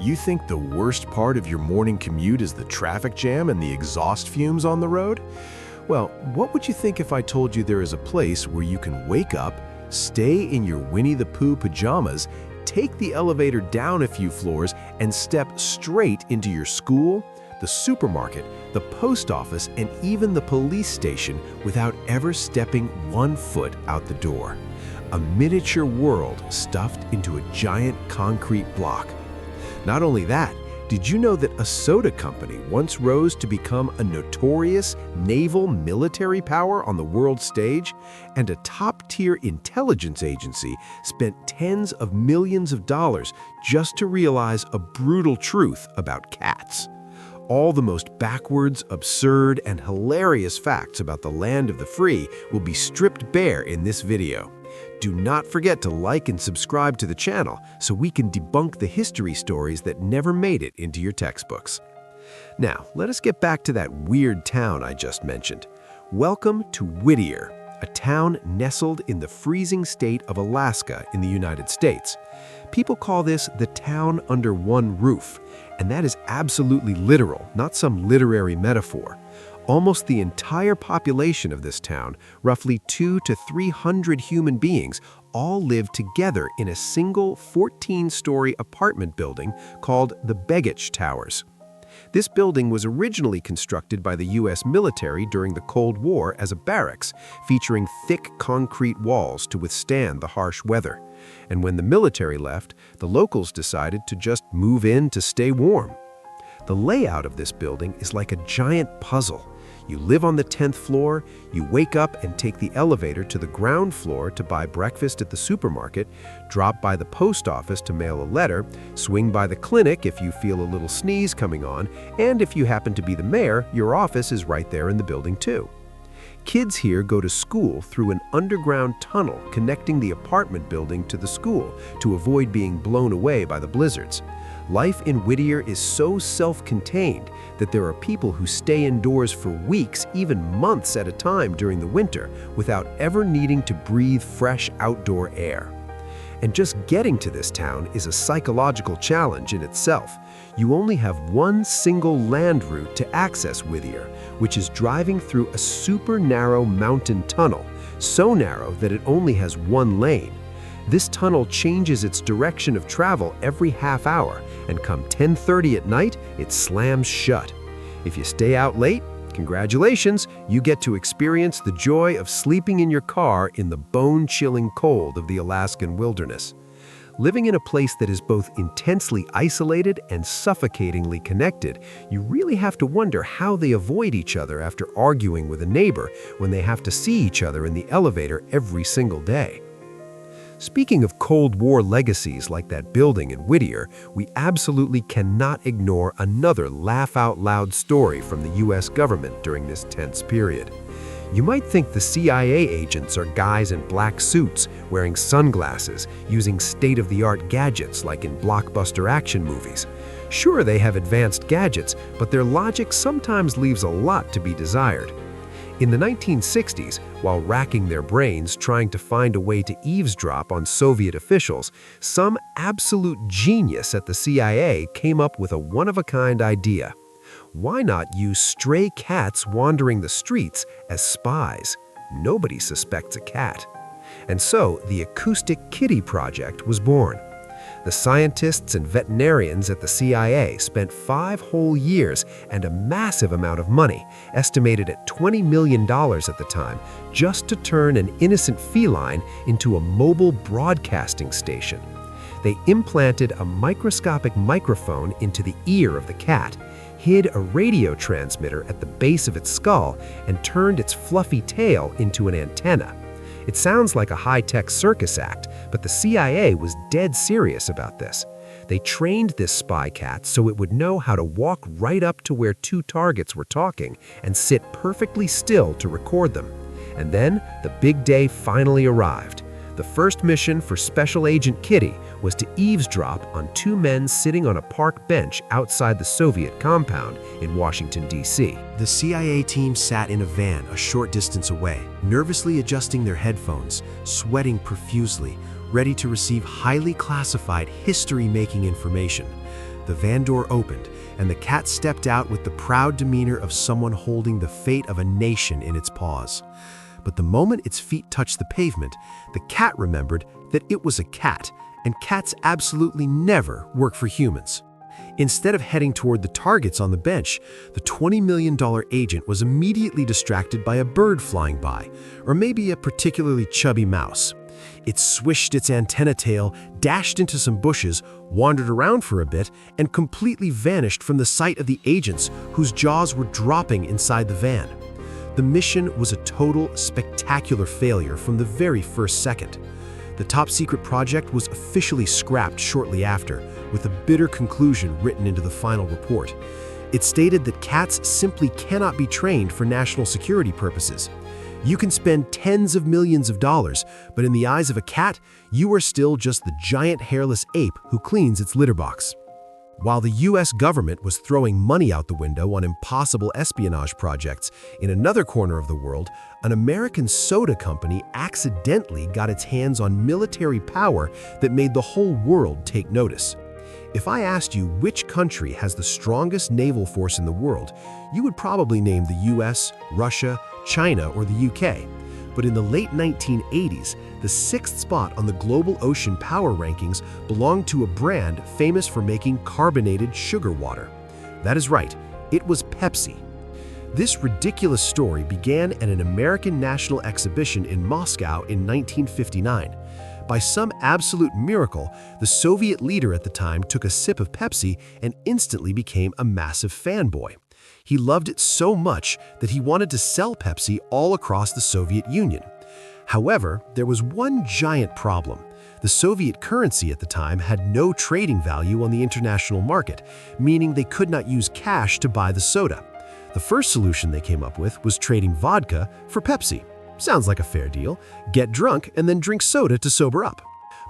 You think the worst part of your morning commute is the traffic jam and the exhaust fumes on the road? Well, what would you think if I told you there is a place where you can wake up, stay in your Winnie the Pooh pajamas, take the elevator down a few floors, and step straight into your school, the supermarket, the post office, and even the police station without ever stepping one foot out the door? A miniature world stuffed into a giant concrete block. Not only that, did you know that a soda company once rose to become a notorious naval military power on the world stage? And a top-tier intelligence agency spent tens of millions of dollars just to realize a brutal truth about cats. All the most backwards, absurd, and hilarious facts about the land of the free will be stripped bare in this video. Do not forget to like and subscribe to the channel so we can debunk the history stories that never made it into your textbooks. Now, let us get back to that weird town I just mentioned. Welcome to Whittier, a town nestled in the freezing state of Alaska in the United States. People call this the town under one roof, and that is absolutely literal, not some literary metaphor. Almost the entire population of this town, roughly 200 to 300 human beings, all live together in a single 14-story apartment building called the Begich Towers. This building was originally constructed by the U.S. military during the Cold War as a barracks, featuring thick concrete walls to withstand the harsh weather. And when the military left, the locals decided to just move in to stay warm. The layout of this building is like a giant puzzle. You live on the 10th floor, you wake up and take the elevator to the ground floor to buy breakfast at the supermarket, drop by the post office to mail a letter, swing by the clinic if you feel a little sneeze coming on, and if you happen to be the mayor, your office is right there in the building too. Kids here go to school through an underground tunnel connecting the apartment building to the school to avoid being blown away by the blizzards. Life in Whittier is so self-contained that there are people who stay indoors for weeks, even months at a time during the winter, without ever needing to breathe fresh outdoor air. And just getting to this town is a psychological challenge in itself. You only have one single land route to access Whittier, which is driving through a super narrow mountain tunnel, so narrow that it only has one lane. This tunnel changes its direction of travel every half hour, and come 10:30 at night, it slams shut. If you stay out late, congratulations, you get to experience the joy of sleeping in your car in the bone-chilling cold of the Alaskan wilderness. Living in a place that is both intensely isolated and suffocatingly connected, you really have to wonder how they avoid each other after arguing with a neighbor when they have to see each other in the elevator every single day. Speaking of Cold War legacies like that building in Whittier, we absolutely cannot ignore another laugh-out-loud story from the U.S. government during this tense period. You might think the CIA agents are guys in black suits, wearing sunglasses, using state-of-the-art gadgets like in blockbuster action movies. Sure, they have advanced gadgets, but their logic sometimes leaves a lot to be desired. In the 1960s, while racking their brains trying to find a way to eavesdrop on Soviet officials, some absolute genius at the CIA came up with a one-of-a-kind idea. Why not use stray cats wandering the streets as spies? Nobody suspects a cat. And so the Acoustic Kitty Project was born. The scientists and veterinarians at the CIA spent 5 whole years and a massive amount of money, estimated at $20 million at the time, just to turn an innocent feline into a mobile broadcasting station. They implanted a microscopic microphone into the ear of the cat, hid a radio transmitter at the base of its skull, and turned its fluffy tail into an antenna. It sounds like a high-tech circus act, but the CIA was dead serious about this. They trained this spy cat so it would know how to walk right up to where 2 targets were talking and sit perfectly still to record them. And then the big day finally arrived. The first mission for Special Agent Kitty was to eavesdrop on 2 men sitting on a park bench outside the Soviet compound in Washington, D.C. The CIA team sat in a van a short distance away, nervously adjusting their headphones, sweating profusely, ready to receive highly classified history-making information. The the van door opened, and the cat stepped out with the proud demeanor of someone holding the fate of a nation in its paws. But the moment its feet touched the pavement, the cat remembered that it was a cat, and cats absolutely never work for humans. Instead of heading toward the targets on the bench, the $20 million agent was immediately distracted by a bird flying by, or maybe a particularly chubby mouse. It swished its antenna tail, dashed into some bushes, wandered around for a bit, and completely vanished from the sight of the agents whose jaws were dropping inside the van. The mission was a total, spectacular failure from the very first second. The top-secret project was officially scrapped shortly after, with a bitter conclusion written into the final report. It stated that cats simply cannot be trained for national security purposes. You can spend tens of millions of dollars, but in the eyes of a cat, you are still just the giant hairless ape who cleans its litter box. While the US government was throwing money out the window on impossible espionage projects, in another corner of the world, an American soda company accidentally got its hands on military power that made the whole world take notice. If I asked you which country has the strongest naval force in the world, you would probably name the US, Russia, China, or the UK. But in the late 1980s, the sixth spot on the global ocean power rankings belonged to a brand famous for making carbonated sugar water. That is right, it was Pepsi. This ridiculous story began at an American national exhibition in Moscow in 1959. By some absolute miracle, the Soviet leader at the time took a sip of Pepsi and instantly became a massive fanboy. He loved it so much that he wanted to sell Pepsi all across the Soviet Union. However, there was one giant problem. The Soviet currency at the time had no trading value on the international market, meaning they could not use cash to buy the soda. The first solution they came up with was trading vodka for Pepsi. Sounds like a fair deal. Get drunk and then drink soda to sober up.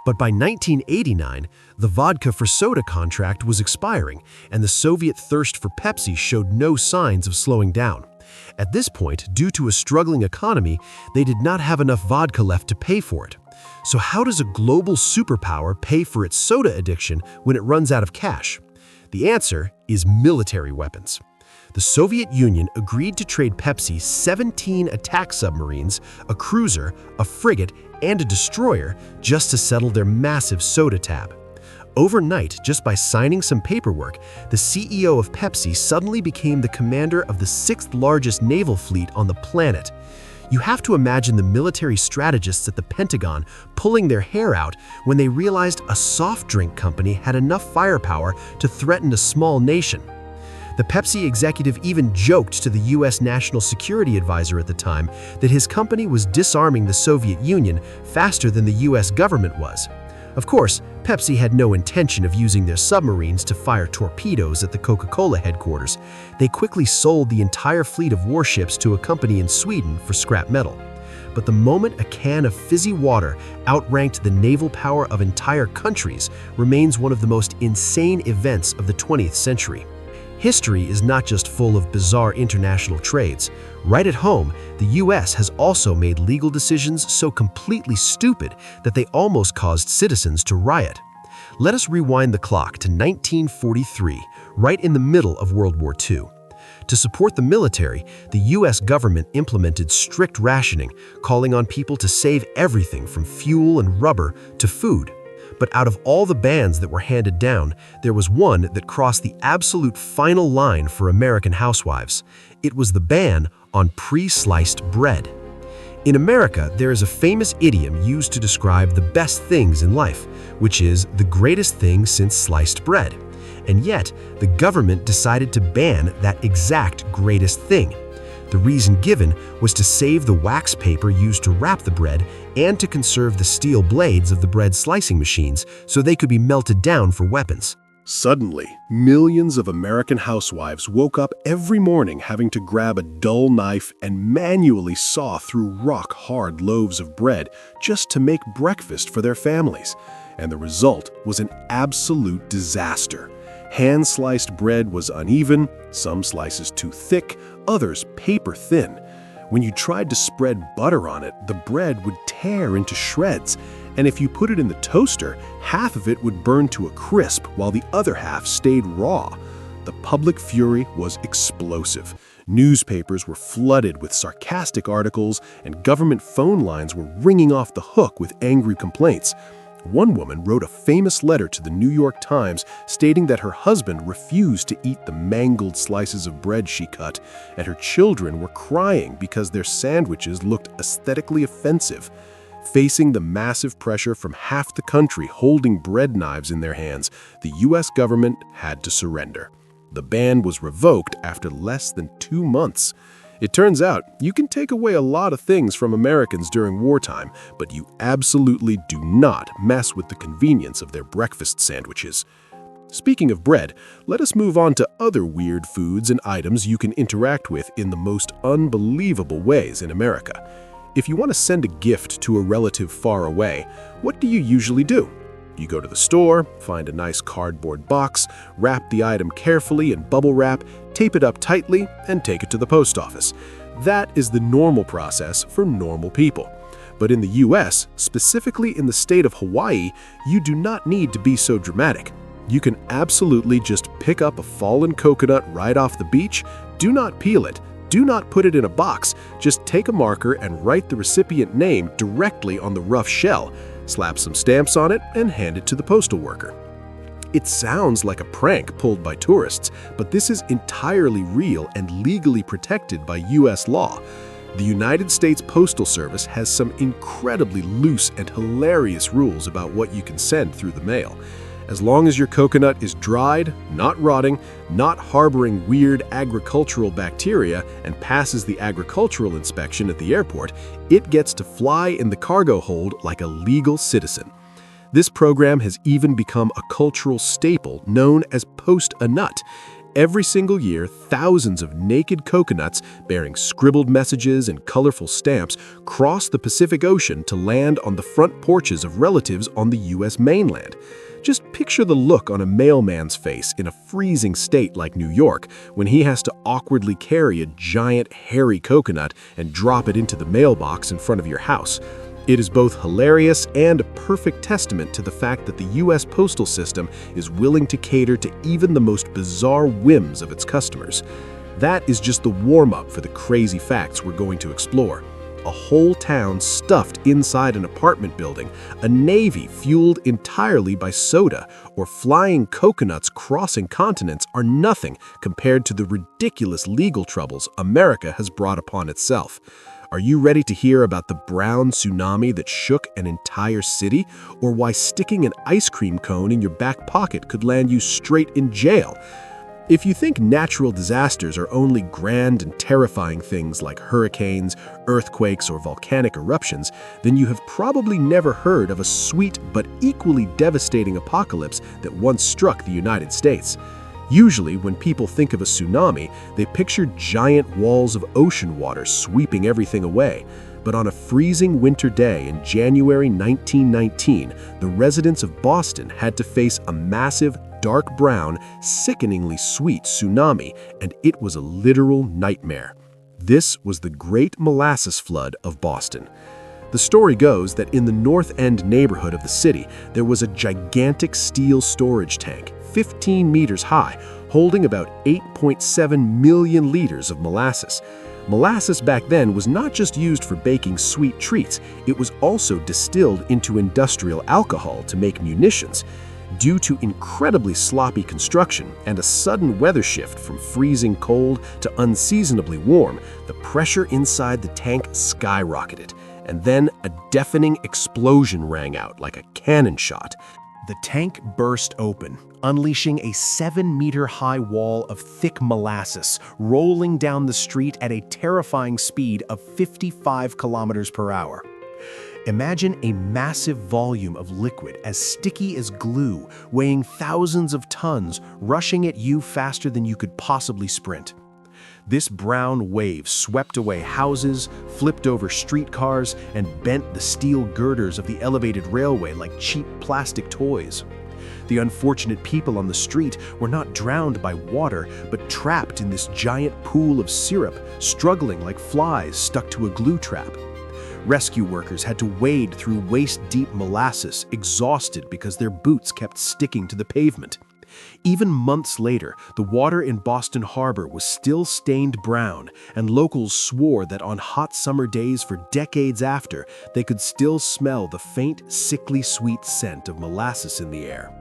But by 1989, the vodka for soda contract was expiring, and the Soviet thirst for Pepsi showed no signs of slowing down. At this point, due to a struggling economy, they did not have enough vodka left to pay for it. So how does a global superpower pay for its soda addiction when it runs out of cash? The answer is military weapons. The Soviet Union agreed to trade Pepsi 17 attack submarines, a cruiser, a frigate, and a destroyer just to settle their massive soda tab. Overnight, just by signing some paperwork, the CEO of Pepsi suddenly became the commander of the sixth largest naval fleet on the planet. You have to imagine the military strategists at the Pentagon pulling their hair out when they realized a soft drink company had enough firepower to threaten a small nation. The Pepsi executive even joked to the US National Security Advisor at the time that his company was disarming the Soviet Union faster than the US government was. Of course, Pepsi had no intention of using their submarines to fire torpedoes at the Coca-Cola headquarters. They quickly sold the entire fleet of warships to a company in Sweden for scrap metal. But the moment a can of fizzy water outranked the naval power of entire countries remains one of the most insane events of the 20th century. History is not just full of bizarre international trades. Right at home, the US has also made legal decisions so completely stupid that they almost caused citizens to riot. Let us rewind the clock to 1943, right in the middle of World War II. To support the military, the US government implemented strict rationing, calling on people to save everything from fuel and rubber to food. But out of all the bans that were handed down, there was one that crossed the absolute final line for American housewives. It was the ban on pre-sliced bread. In America, there is a famous idiom used to describe the best things in life, which is the greatest thing since sliced bread. And yet, the government decided to ban that exact greatest thing. The reason given was to save the wax paper used to wrap the bread and to conserve the steel blades of the bread slicing machines so they could be melted down for weapons. Suddenly, millions of American housewives woke up every morning having to grab a dull knife and manually saw through rock-hard loaves of bread just to make breakfast for their families. And the result was an absolute disaster. Hand-sliced bread was uneven, some slices too thick, others paper thin. When you tried to spread butter on it, the bread would tear into shreds, And if you put it in the toaster, half of it would burn to a crisp while the other half stayed raw. The public fury was explosive. Newspapers were flooded with sarcastic articles, and government phone lines were ringing off the hook with angry complaints. One woman wrote a famous letter to the New York Times stating that her husband refused to eat the mangled slices of bread she cut, and her children were crying because their sandwiches looked aesthetically offensive. Facing the massive pressure from half the country holding bread knives in their hands, the U.S. government had to surrender. The ban was revoked after less than 2 months. It turns out you can take away a lot of things from Americans during wartime, but you absolutely do not mess with the convenience of their breakfast sandwiches. Speaking of bread, let us move on to other weird foods and items you can interact with in the most unbelievable ways in America. If you want to send a gift to a relative far away, what do you usually do? You go to the store, find a nice cardboard box, wrap the item carefully in bubble wrap, tape it up tightly, and take it to the post office. That is the normal process for normal people. But in the US, specifically in the state of Hawaii, you do not need to be so dramatic. You can absolutely just pick up a fallen coconut right off the beach. Do not peel it. Do not put it in a box. Just take a marker and write the recipient name directly on the rough shell. Slap some stamps on it, and hand it to the postal worker. It sounds like a prank pulled by tourists, but this is entirely real and legally protected by U.S. law. The United States Postal Service has some incredibly loose and hilarious rules about what you can send through the mail. As long as your coconut is dried, not rotting, not harboring weird agricultural bacteria, and passes the agricultural inspection at the airport, it gets to fly in the cargo hold like a legal citizen. This program has even become a cultural staple known as Post-a-Nut. Every single year, thousands of naked coconuts bearing scribbled messages and colorful stamps cross the Pacific Ocean to land on the front porches of relatives on the U.S. mainland. Just picture the look on a mailman's face in a freezing state like New York when he has to awkwardly carry a giant, hairy coconut and drop it into the mailbox in front of your house. It is both hilarious and a perfect testament to the fact that the U.S. postal system is willing to cater to even the most bizarre whims of its customers. That is just the warm-up for the crazy facts we're going to explore. A whole town stuffed inside an apartment building, a navy fueled entirely by soda, or flying coconuts crossing continents are nothing compared to the ridiculous legal troubles America has brought upon itself. Are you ready to hear about the brown tsunami that shook an entire city, or why sticking an ice cream cone in your back pocket could land you straight in jail? If you think natural disasters are only grand and terrifying things like hurricanes, earthquakes, or volcanic eruptions, then you have probably never heard of a sweet but equally devastating apocalypse that once struck the United States. Usually, when people think of a tsunami, they picture giant walls of ocean water sweeping everything away. But on a freezing winter day in January 1919, the residents of Boston had to face a massive, dark brown, sickeningly sweet tsunami, and it was a literal nightmare. This was the Great Molasses Flood of Boston. The story goes that in the North End neighborhood of the city, there was a gigantic steel storage tank, 15 meters high, holding about 8.7 million liters of molasses. Molasses back then was not just used for baking sweet treats, it was also distilled into industrial alcohol to make munitions. Due to incredibly sloppy construction and a sudden weather shift from freezing cold to unseasonably warm, the pressure inside the tank skyrocketed, and then a deafening explosion rang out like a cannon shot. The tank burst open, unleashing a 7-meter-high wall of thick molasses, rolling down the street at a terrifying speed of 55 kilometers per hour. Imagine a massive volume of liquid as sticky as glue, weighing thousands of tons, rushing at you faster than you could possibly sprint. This brown wave swept away houses, flipped over streetcars, and bent the steel girders of the elevated railway like cheap plastic toys. The unfortunate people on the street were not drowned by water, but trapped in this giant pool of syrup, struggling like flies stuck to a glue trap. Rescue workers had to wade through waist-deep molasses, exhausted because their boots kept sticking to the pavement. Even months later, the water in Boston Harbor was still stained brown, and locals swore that on hot summer days for decades after, they could still smell the faint, sickly sweet scent of molasses in the air.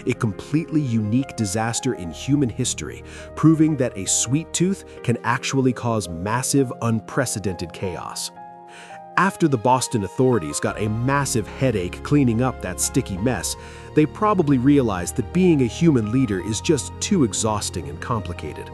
A completely unique disaster in human history, proving that a sweet tooth can actually cause massive, unprecedented chaos. After the Boston authorities got a massive headache cleaning up that sticky mess, they probably realized that being a human leader is just too exhausting and complicated.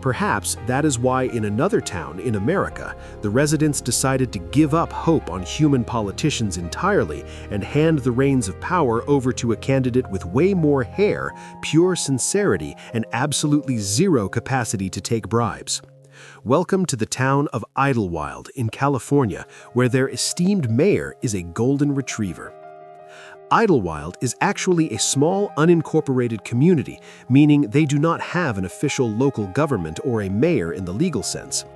Perhaps that is why in another town in America, the residents decided to give up hope on human politicians entirely and hand the reins of power over to a candidate with way more hair, pure sincerity, and absolutely zero capacity to take bribes. Welcome to the town of Idlewild in California, where their esteemed mayor is a golden retriever. Idlewild is actually a small, unincorporated community, meaning they do not have an official local government or a mayor in the legal sense.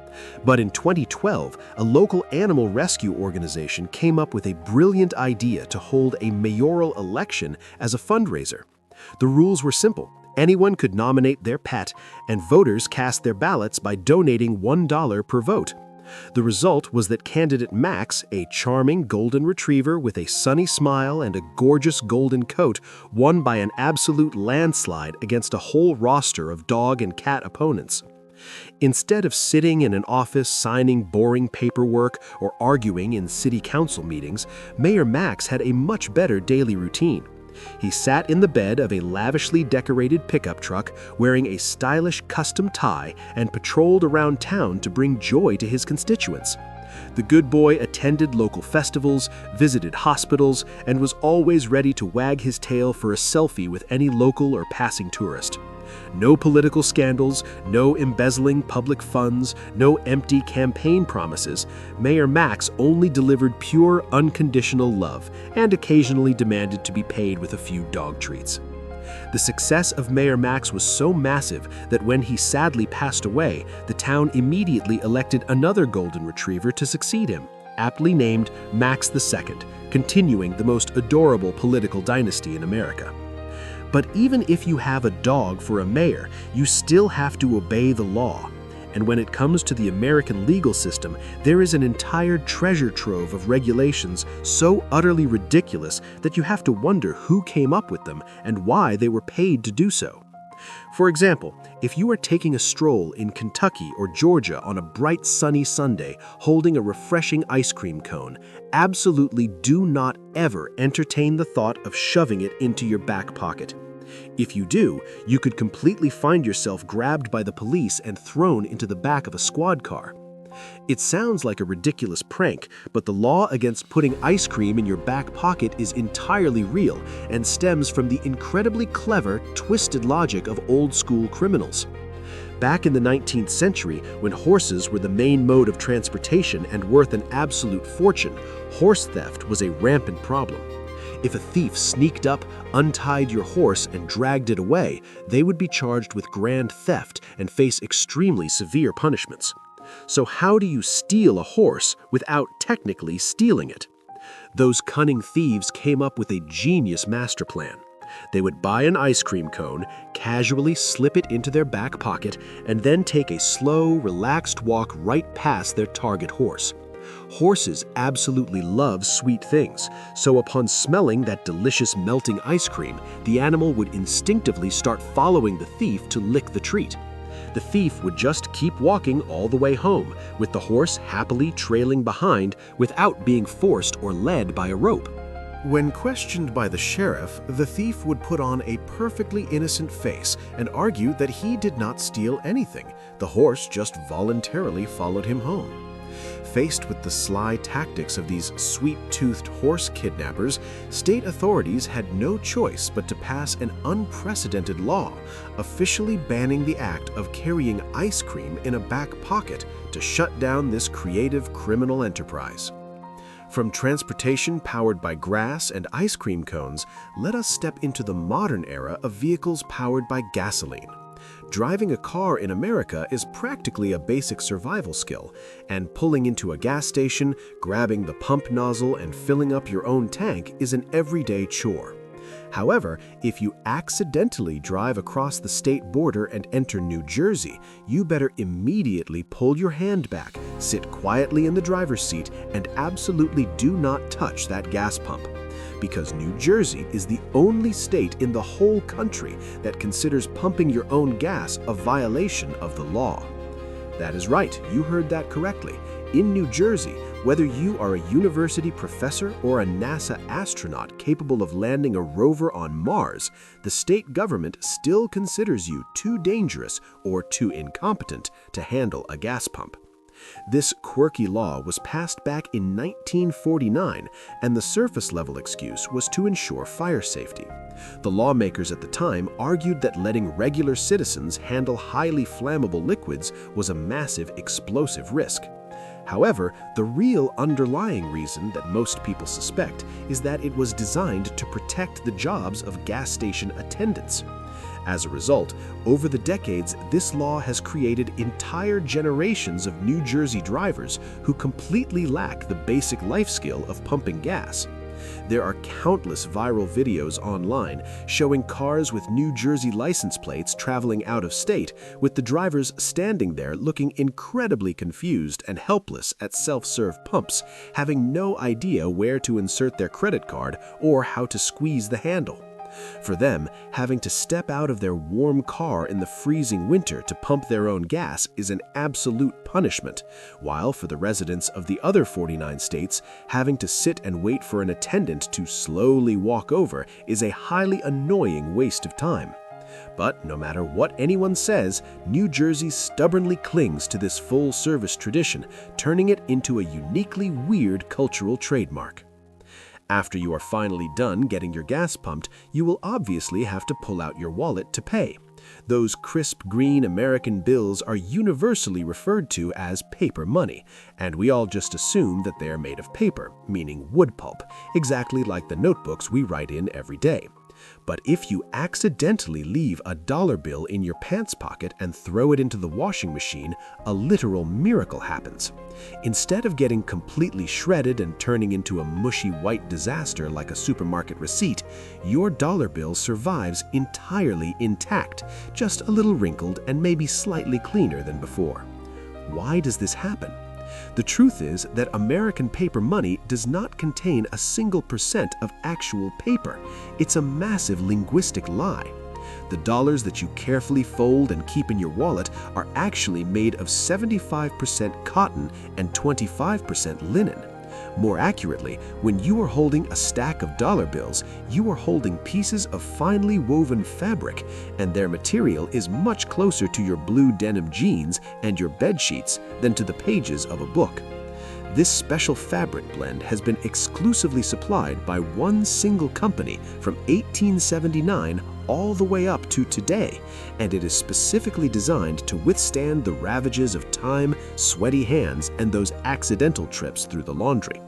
But in 2012, a local animal rescue organization came up with a brilliant idea to hold a mayoral election as a fundraiser. The rules were simple. Anyone could nominate their pet, and voters cast their ballots by donating $1 per vote. The result was that candidate Max, a charming golden retriever with a sunny smile and a gorgeous golden coat, won by an absolute landslide against a whole roster of dog and cat opponents. Instead of sitting in an office signing boring paperwork or arguing in city council meetings, Mayor Max had a much better daily routine. He sat in the bed of a lavishly decorated pickup truck wearing a stylish custom tie and patrolled around town to bring joy to his constituents. The good boy attended local festivals, visited hospitals, and was always ready to wag his tail for a selfie with any local or passing tourist. No political scandals, no embezzling public funds, no empty campaign promises. Mayor Max only delivered pure, unconditional love and occasionally demanded to be paid with a few dog treats. The success of Mayor Max was so massive that when he sadly passed away, the town immediately elected another golden retriever to succeed him, aptly named Max II, continuing the most adorable political dynasty in America. But even if you have a dog for a mayor, you still have to obey the law. And when it comes to the American legal system, there is an entire treasure trove of regulations so utterly ridiculous that you have to wonder who came up with them and why they were paid to do so. For example, if you are taking a stroll in Kentucky or Georgia on a bright sunny Sunday holding a refreshing ice cream cone, absolutely do not ever entertain the thought of shoving it into your back pocket. If you do, you could completely find yourself grabbed by the police and thrown into the back of a squad car. It sounds like a ridiculous prank, but the law against putting ice cream in your back pocket is entirely real and stems from the incredibly clever, twisted logic of old-school criminals. Back in the 19th century, when horses were the main mode of transportation and worth an absolute fortune, horse theft was a rampant problem. If a thief sneaked up, untied your horse, and dragged it away, they would be charged with grand theft and face extremely severe punishments. So how do you steal a horse without technically stealing it? Those cunning thieves came up with a genius master plan. They would buy an ice cream cone, casually slip it into their back pocket, and then take a slow, relaxed walk right past their target horse. Horses absolutely love sweet things, so upon smelling that delicious melting ice cream, the animal would instinctively start following the thief to lick the treat. The thief would just keep walking all the way home, with the horse happily trailing behind without being forced or led by a rope. When questioned by the sheriff, the thief would put on a perfectly innocent face and argue that he did not steal anything. The horse just voluntarily followed him home. Faced with the sly tactics of these sweet-toothed horse kidnappers, state authorities had no choice but to pass an unprecedented law, officially banning the act of carrying ice cream in a back pocket to shut down this creative criminal enterprise. From transportation powered by grass and ice cream cones, let us step into the modern era of vehicles powered by gasoline. Driving a car in America is practically a basic survival skill, and pulling into a gas station, grabbing the pump nozzle, and filling up your own tank is an everyday chore. However, if you accidentally drive across the state border and enter New Jersey, you better immediately pull your hand back, sit quietly in the driver's seat, and absolutely do not touch that gas pump. Because New Jersey is the only state in the whole country that considers pumping your own gas a violation of the law. That is right, you heard that correctly. In New Jersey, whether you are a university professor or a NASA astronaut capable of landing a rover on Mars, the state government still considers you too dangerous or too incompetent to handle a gas pump. This quirky law was passed back in 1949, and the surface-level excuse was to ensure fire safety. The lawmakers at the time argued that letting regular citizens handle highly flammable liquids was a massive explosive risk. However, the real underlying reason that most people suspect is that it was designed to protect the jobs of gas station attendants. As a result, over the decades, this law has created entire generations of New Jersey drivers who completely lack the basic life skill of pumping gas. There are countless viral videos online showing cars with New Jersey license plates traveling out of state, with the drivers standing there looking incredibly confused and helpless at self-serve pumps, having no idea where to insert their credit card or how to squeeze the handle. For them, having to step out of their warm car in the freezing winter to pump their own gas is an absolute punishment, while for the residents of the other 49 states, having to sit and wait for an attendant to slowly walk over is a highly annoying waste of time. But no matter what anyone says, New Jersey stubbornly clings to this full-service tradition, turning it into a uniquely weird cultural trademark. After you are finally done getting your gas pumped, you will obviously have to pull out your wallet to pay. Those crisp green American bills are universally referred to as paper money, and we all just assume that they are made of paper, meaning wood pulp, exactly like the notebooks we write in every day. But if you accidentally leave a dollar bill in your pants pocket and throw it into the washing machine, a literal miracle happens. Instead of getting completely shredded and turning into a mushy white disaster like a supermarket receipt, your dollar bill survives entirely intact, just a little wrinkled and maybe slightly cleaner than before. Why does this happen? The truth is that American paper money does not contain a single percent of actual paper. It's a massive linguistic lie. The dollars that you carefully fold and keep in your wallet are actually made of 75% cotton and 25% linen. More accurately, when you are holding a stack of dollar bills, you are holding pieces of finely woven fabric, and their material is much closer to your blue denim jeans and your bed sheets than to the pages of a book. This special fabric blend has been exclusively supplied by one single company from 1879 all the way up to today, and it is specifically designed to withstand the ravages of time, sweaty hands, and those accidental trips through the laundry.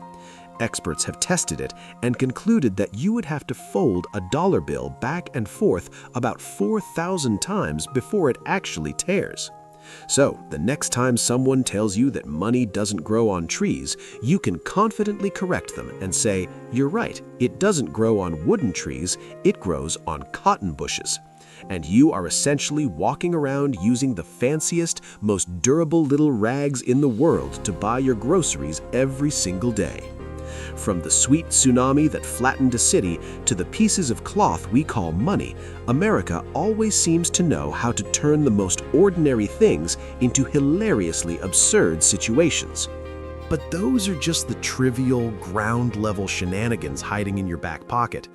Experts have tested it and concluded that you would have to fold a dollar bill back and forth about 4,000 times before it actually tears. So, the next time someone tells you that money doesn't grow on trees, you can confidently correct them and say, "You're right, it doesn't grow on wooden trees, it grows on cotton bushes." And you are essentially walking around using the fanciest, most durable little rags in the world to buy your groceries every single day. From the sweet tsunami that flattened a city to the pieces of cloth we call money, America always seems to know how to turn the most ordinary things into hilariously absurd situations. But those are just the trivial, ground-level shenanigans hiding in your back pocket.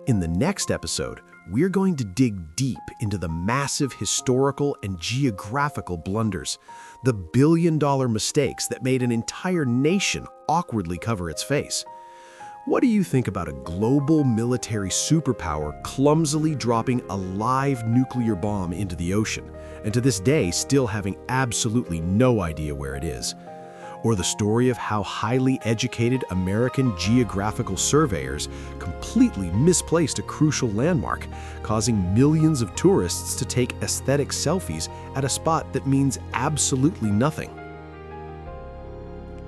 In the next episode, we're going to dig deep into the massive historical and geographical blunders, the billion-dollar mistakes that made an entire nation awkwardly cover its face. What do you think about a global military superpower clumsily dropping a live nuclear bomb into the ocean, and to this day still having absolutely no idea where it is? or the story of how highly educated American geographical surveyors completely misplaced a crucial landmark, causing millions of tourists to take aesthetic selfies at a spot that means absolutely nothing.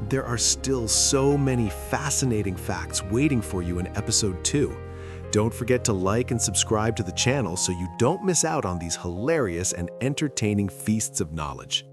There are still so many fascinating facts waiting for you in episode 2. Don't forget to like and subscribe to the channel so you don't miss out on these hilarious and entertaining feasts of knowledge.